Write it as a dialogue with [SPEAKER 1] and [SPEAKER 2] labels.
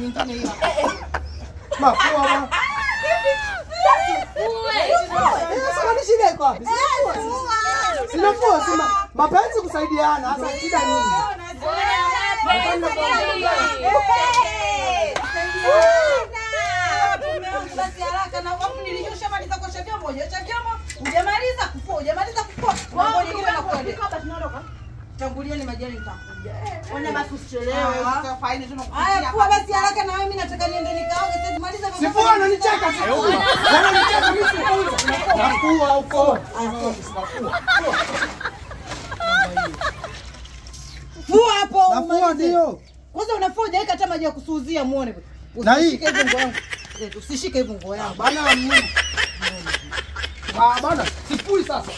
[SPEAKER 1] nyingine hiyo.
[SPEAKER 2] Mafua. Sasa ni shida iko wapi? Sinafua sema mapenzi kusaidiana sasa shida nini?
[SPEAKER 1] Basi haraka na wapi nilishamaliza kuosha vyombo, hujaacha vyombo, hujamaliza kufua, hujamaliza kufua. Mambo nyingine na kwenda. Tangulieni majani nitakuja. Ona basi usichelewe. Sasa faini tunakupitia. Haya, kwa basi haraka na mimi nataka niende nikaoge sasa maliza.
[SPEAKER 2] Sifua ananicheka sifua. Ananicheka mimi sifua. Nafua huko.
[SPEAKER 1] Fua hapo.
[SPEAKER 2] Nafua ndio.
[SPEAKER 1] Kwanza unafua hujaweka hata maji ya kusuuzia muone.
[SPEAKER 2] Na hii
[SPEAKER 1] usishike hivyo nguo yangu. Usishike hivyo nguo yangu.
[SPEAKER 2] Bana mimi. Bana, sifui sasa.